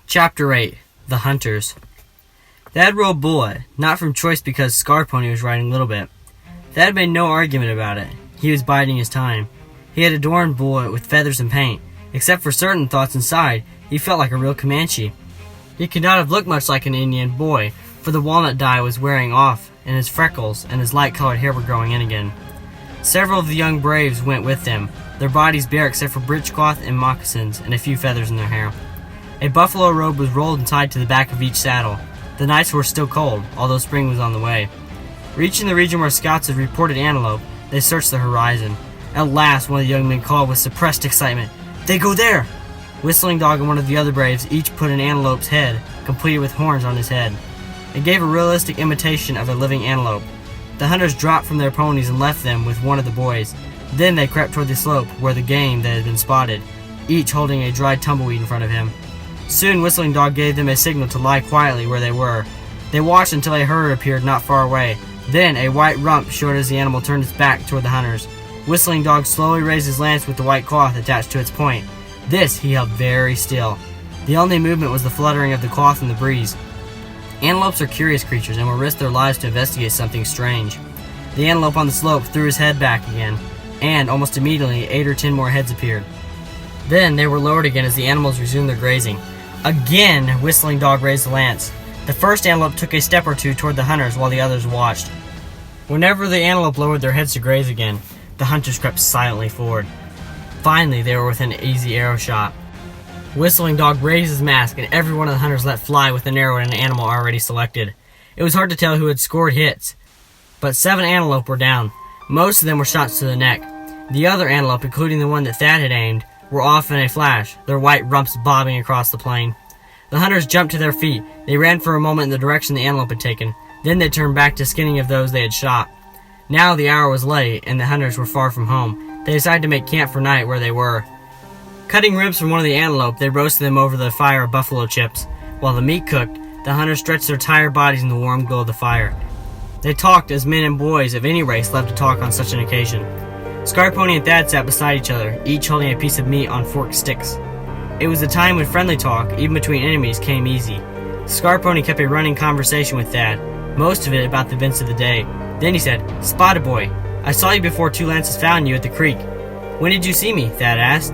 Chapter 8. The Hunters. Thad rode Bullet, not from choice because Scarponi was riding Little Bit. Thad made no argument about it. He was biding his time. He had adorned Bullet with feathers and paint. Except for certain thoughts inside, he felt like a real Comanche. He could not have looked much like an Indian boy, for the walnut dye was wearing off, and his freckles and his light-colored hair were growing in again. Several of the young braves went with them, their bodies bare except for breechcloth and moccasins, and a few feathers in their hair. A buffalo robe was rolled and tied to the back of each saddle. The nights were still cold, although spring was on the way. Reaching the region where scouts had reported antelope, they searched the horizon. At last, one of the young men called with suppressed excitement, "They go there!" Whistling Dog and one of the other braves each put an antelope's head, completed with horns on his head. It gave a realistic imitation of a living antelope. The hunters dropped from their ponies and left them with one of the boys. Then they crept toward the slope where the game that had been spotted, each holding a dried tumbleweed in front of him. Soon Whistling Dog gave them a signal to lie quietly where they were. They watched until a herd appeared not far away. Then a white rump showed as the animal turned its back toward the hunters. Whistling Dog slowly raised his lance with the white cloth attached to its point. This he held very still. The only movement was the fluttering of the cloth in the breeze. Antelopes are curious creatures and will risk their lives to investigate something strange. The antelope on the slope threw his head back again, and almost immediately 8 or 10 more heads appeared. Then they were lowered again as the animals resumed their grazing. Again, Whistling Dog raised the lance. The first antelope took a step or two toward the hunters while the others watched. Whenever the antelope lowered their heads to graze again, the hunters crept silently forward. Finally, they were within easy arrow shot. Whistling Dog raised his mask, and every one of the hunters let fly with an arrow at an animal already selected. It was hard to tell who had scored hits, but 7 antelope were down. Most of them were shots to the neck. The other antelope, including the one that Thad had aimed, were off in a flash, their white rumps bobbing across the plain. The hunters jumped to their feet. They ran for a moment in the direction the antelope had taken. Then they turned back to skinning of those they had shot. Now the hour was late, and the hunters were far from home. They decided to make camp for night where they were. Cutting ribs from one of the antelope, they roasted them over the fire of buffalo chips. While the meat cooked, the hunters stretched their tired bodies in the warm glow of the fire. They talked as men and boys of any race love to talk on such an occasion. Scarponi and Thad sat beside each other, each holding a piece of meat on forked sticks. It was a time when friendly talk, even between enemies, came easy. Scarponi kept a running conversation with Thad, most of it about the events of the day. Then he said, "Spotted Boy, I saw you before 2 lances found you at the creek." "When did you see me?" Thad asked.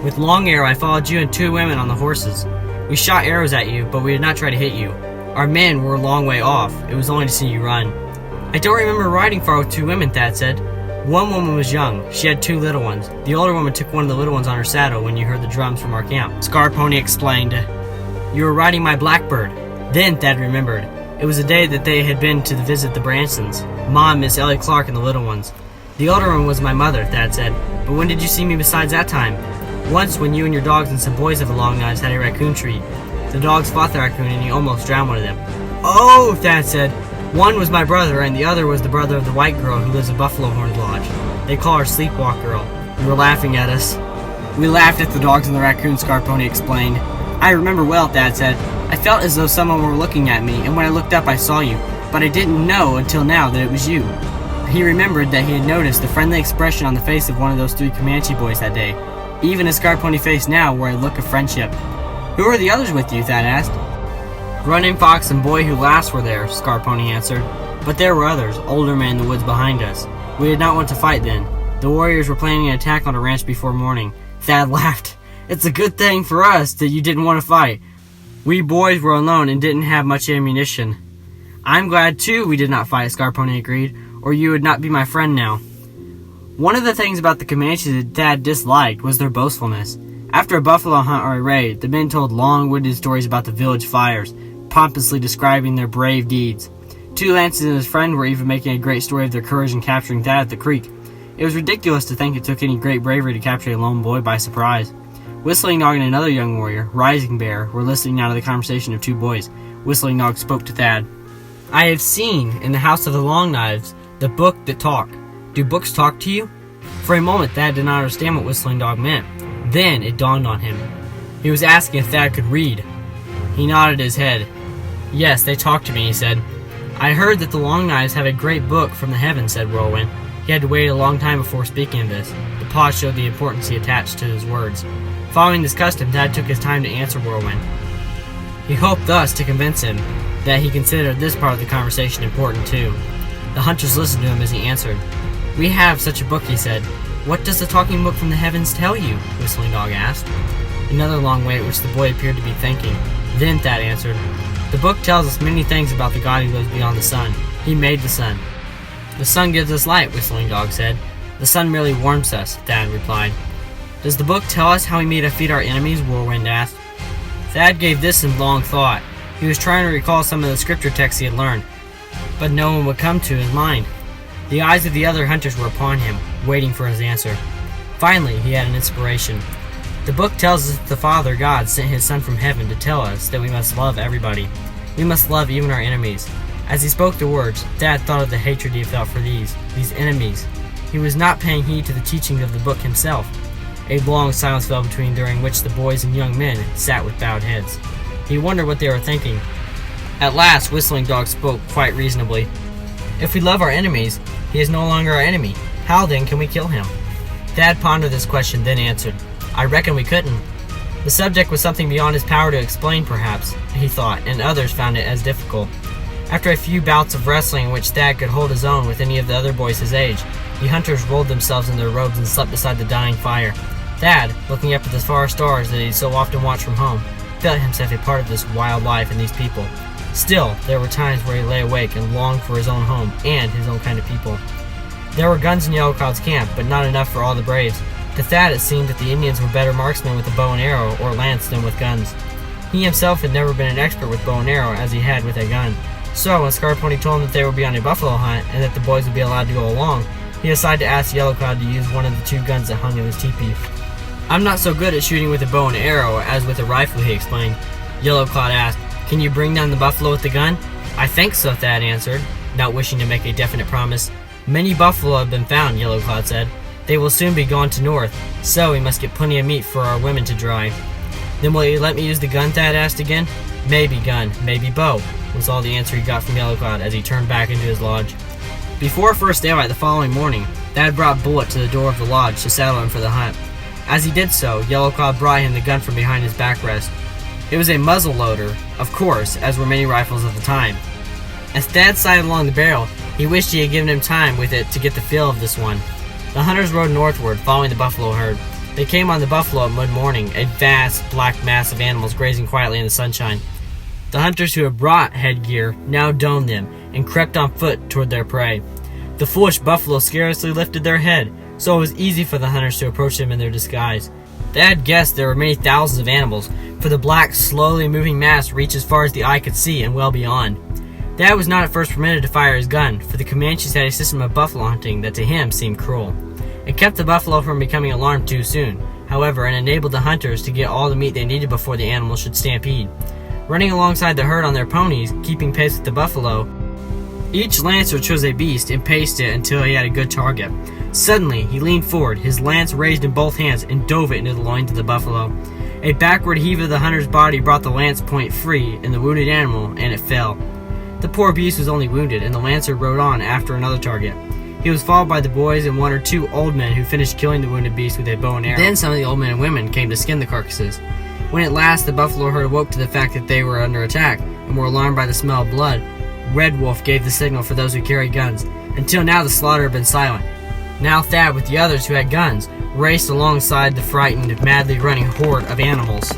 "With Long Arrow, I followed you and 2 women on the horses. We shot arrows at you, but we did not try to hit you. Our men were a long way off. It was only to see you run." "I don't remember riding far with 2 women," Thad said. "One woman was young. She had 2 little ones. The older woman took one of the little ones on her saddle when you heard the drums from our camp." Scarponi explained. "You were riding my Blackbird." Then Thad remembered. It was the day that they had been to visit the Bransons, Ma and Miss Ellie Clark and the little ones. "The older one was my mother," Thad said. "But when did you see me besides that time?" "Once when you and your dogs and some boys of the Long Knives had a raccoon treat. The dogs fought the raccoon and you almost drowned one of them." "Oh," Thad said. "One was my brother and the other was the brother of the white girl who lives at Buffalo Horns Lodge. They call her Sleepwalk Girl. You were laughing at us." "We laughed at the dogs and the raccoon," Scarponi explained. "I remember well," Thad said. "I felt as though someone were looking at me, and when I looked up I saw you, but I didn't know until now that it was you." He remembered that he had noticed the friendly expression on the face of one of those 3 Comanche boys that day. Even his Scarponi face now wore a look of friendship. "Who are the others with you?" Thad asked. "Running Fox and Boy Who Laughs were there," Scarponi answered. "But there were others, older men in the woods behind us. We did not want to fight then. The warriors were planning an attack on a ranch before morning." Thad laughed. "It's a good thing for us that you didn't want to fight. We boys were alone and didn't have much ammunition." "I'm glad, too, we did not fight," Scarponi agreed, "or you would not be my friend now." One of the things about the Comanches that Thad disliked was their boastfulness. After a buffalo hunt or a raid, the men told long-winded stories about the village fires, pompously describing their brave deeds. 2 Lances and his friend were even making a great story of their courage in capturing Thad at the creek. It was ridiculous to think it took any great bravery to capture a lone boy by surprise. Whistling Dog and another young warrior, Rising Bear, were listening now to the conversation of 2 boys. Whistling Dog spoke to Thad. "I have seen, in the House of the Long Knives, the book that talked. Do books talk to you?" For a moment, Thad did not understand what Whistling Dog meant. Then it dawned on him. He was asking if Thad could read. He nodded his head. "Yes, they talk to me," he said. "I heard that the Long Knives have a great book from the heavens," said Whirlwind. He had to wait a long time before speaking of this. The pause showed the importance he attached to his words. Following this custom, Thad took his time to answer Whirlwind. He hoped thus to convince him that he considered this part of the conversation important too. The hunters listened to him as he answered. "We have such a book," he said. "What does the talking book from the heavens tell you?" Whistling Dog asked. Another long wait, which the boy appeared to be thinking. Then Thad answered, "The book tells us many things about the God who lives beyond the sun. He made the sun." "The sun gives us light," Whistling Dog said. "The sun merely warms us," Thad replied. "Does the book tell us how he made us feed our enemies?" Whirlwind asked. Thad gave this some long thought. He was trying to recall some of the scripture texts he had learned, but no one would come to his mind. The eyes of the other hunters were upon him, waiting for his answer. Finally, he had an inspiration. "The book tells us that the Father God sent his Son from heaven to tell us that we must love everybody. We must love even our enemies." As he spoke the words, Thad thought of the hatred he felt for these enemies. He was not paying heed to the teachings of the book himself. A long silence fell between, during which the boys and young men sat with bowed heads. He wondered what they were thinking. At last, Whistling Dog spoke quite reasonably. "If we love our enemies, he is no longer our enemy. How then can we kill him?" Thad pondered this question, then answered, "I reckon we couldn't." The subject was something beyond his power to explain, perhaps, he thought, and others found it as difficult. After a few bouts of wrestling in which Thad could hold his own with any of the other boys his age, the hunters rolled themselves in their robes and slept beside the dying fire. Thad, looking up at the far stars that he so often watched from home, felt himself a part of this wild life and these people. Still, there were times where he lay awake and longed for his own home and his own kind of people. There were guns in Yellow Cloud's camp, but not enough for all the braves. To Thad it seemed that the Indians were better marksmen with a bow and arrow or lance than with guns. He himself had never been an expert with bow and arrow as he had with a gun. So when Scarponi told him that they would be on a buffalo hunt and that the boys would be allowed to go along, he decided to ask Yellow Cloud to use one of the 2 guns that hung in his teepee. "I'm not so good at shooting with a bow and arrow as with a rifle," he explained. Yellow Cloud asked, "Can you bring down the buffalo with the gun?" "I think so," Thad answered, not wishing to make a definite promise. "Many buffalo have been found," Yellow Cloud said. "They will soon be gone to north, so we must get plenty of meat for our women to dry." "Then will you let me use the gun?" Thad asked again. "Maybe gun, maybe bow," was all the answer he got from Yellow Cloud as he turned back into his lodge. Before first daylight the following morning, Thad brought Bullet to the door of the lodge to saddle him for the hunt. As he did so, Yellow Cloud brought him the gun from behind his backrest. It was a muzzle loader, of course, as were many rifles of the time. As Thad sighted along the barrel, he wished he had given him time with it to get the feel of this one. The hunters rode northward, following the buffalo herd. They came on the buffalo at mid-morning, a vast black mass of animals grazing quietly in the sunshine. The hunters who had brought headgear now donned them and crept on foot toward their prey. The foolish buffalo scarcely lifted their head, so it was easy for the hunters to approach them in their disguise. Thad guessed there were many thousands of animals, for the black, slowly moving mass reached as far as the eye could see and well beyond. Thad was not at first permitted to fire his gun, for the Comanches had a system of buffalo hunting that to him seemed cruel. It kept the buffalo from becoming alarmed too soon, however, and enabled the hunters to get all the meat they needed before the animals should stampede. Running alongside the herd on their ponies, keeping pace with the buffalo, each lancer chose a beast and paced it until he had a good target. Suddenly, he leaned forward, his lance raised in both hands, and dove it into the loins of the buffalo. A backward heave of the hunter's body brought the lance point free in the wounded animal, and it fell. The poor beast was only wounded, and the lancer rode on after another target. He was followed by the boys and 1 or 2 old men who finished killing the wounded beast with a bow and arrow. Then some of the old men and women came to skin the carcasses. When at last the buffalo herd awoke to the fact that they were under attack and were alarmed by the smell of blood, Red Wolf gave the signal for those who carried guns. Until now the slaughter had been silent. Now Thad, with the others who had guns, raced alongside the frightened, madly running horde of animals.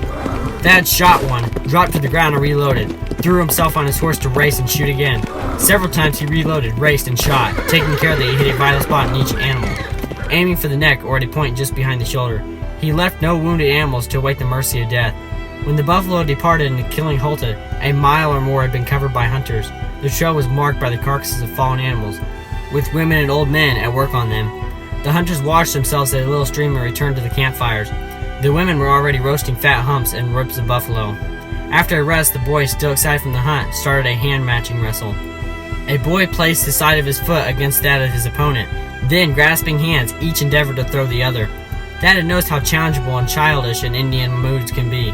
Thad shot one, dropped to the ground and reloaded, threw himself on his horse to race and shoot again. Several times he reloaded, raced, and shot, taking care that he hit a vital spot in each animal, aiming for the neck or at a point just behind the shoulder. He left no wounded animals to await the mercy of death. When the buffalo departed and the killing halted, a mile or more had been covered by hunters. The trail was marked by the carcasses of fallen animals, with women and old men at work on them. The hunters washed themselves at a little stream and returned to the campfires. The women were already roasting fat humps and ribs of buffalo. After a rest, the boys, still excited from the hunt, started a hand-matching wrestle. A boy placed the side of his foot against that of his opponent. Then, grasping hands, each endeavored to throw the other. Thad had noticed how challengeable and childish an Indian moods can be.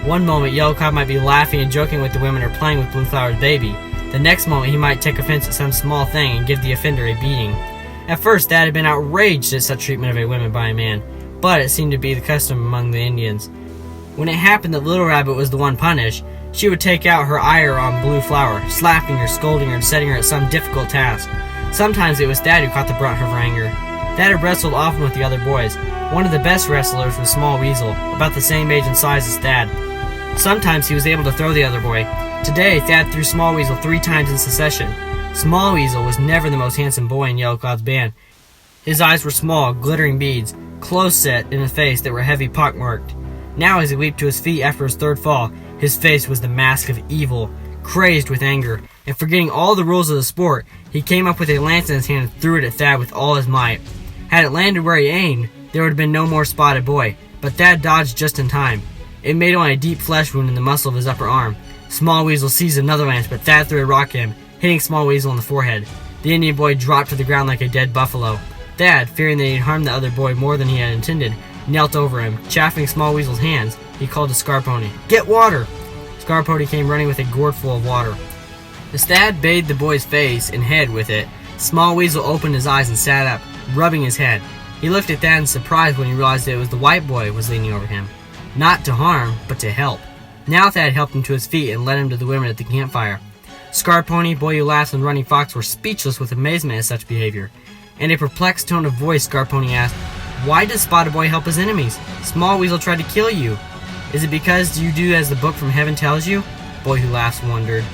One moment, Yellow Cloud might be laughing and joking with the women or playing with Blue Flower's baby. The next moment, he might take offense at some small thing and give the offender a beating. At first, Thad had been outraged at such treatment of a woman by a man, but it seemed to be the custom among the Indians. When it happened that Little Rabbit was the one punished, she would take out her ire on Blue Flower, slapping her, scolding her, and setting her at some difficult task. Sometimes it was Thad who caught the brunt of her anger. Thad had wrestled often with the other boys. One of the best wrestlers was Small Weasel, about the same age and size as Thad. Sometimes he was able to throw the other boy. Today, Thad threw Small Weasel 3 times in succession. Small Weasel was never the most handsome boy in Yellow Cloud's band. His eyes were small, glittering beads, close set in a face that were heavy pockmarked. Now as he leaped to his feet after his 3rd fall, his face was the mask of evil. Crazed with anger, and forgetting all the rules of the sport, he came up with a lance in his hand and threw it at Thad with all his might. Had it landed where he aimed, there would have been no more Spotted Boy, but Thad dodged just in time. It made only a deep flesh wound in the muscle of his upper arm. Small Weasel seized another lance, but Thad threw a rock at him, hitting Small Weasel in the forehead. The Indian boy dropped to the ground like a dead buffalo. Thad, fearing that he had harmed the other boy more than he had intended, knelt over him. Chaffing Small Weasel's hands, he called to Scarponi, "Get water!" Scarponi came running with a gourd full of water. As Thad bathed the boy's face and head with it, Small Weasel opened his eyes and sat up, rubbing his head. He looked at Thad in surprise when he realized that it was the white boy was leaning over him. Not to harm, but to help. Now Thad helped him to his feet and led him to the women at the campfire. Scarponi, Boy Who Laughs, and Running Fox were speechless with amazement at such behavior. In a perplexed tone of voice, Scarponi asked, "Why does Spotted Boy help his enemies? Small Weasel tried to kill you. Is it because you do as the book from heaven tells you?" Boy Who Laughs wondered.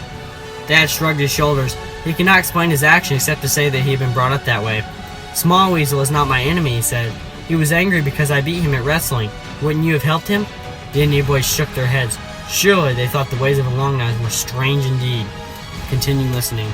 Thad shrugged his shoulders. He could not explain his action except to say that he had been brought up that way. "Small Weasel is not my enemy," he said. "He was angry because I beat him at wrestling. Wouldn't you have helped him?" The Indian boys shook their heads. Surely they thought the ways of a Long Knives were strange indeed. Continue listening.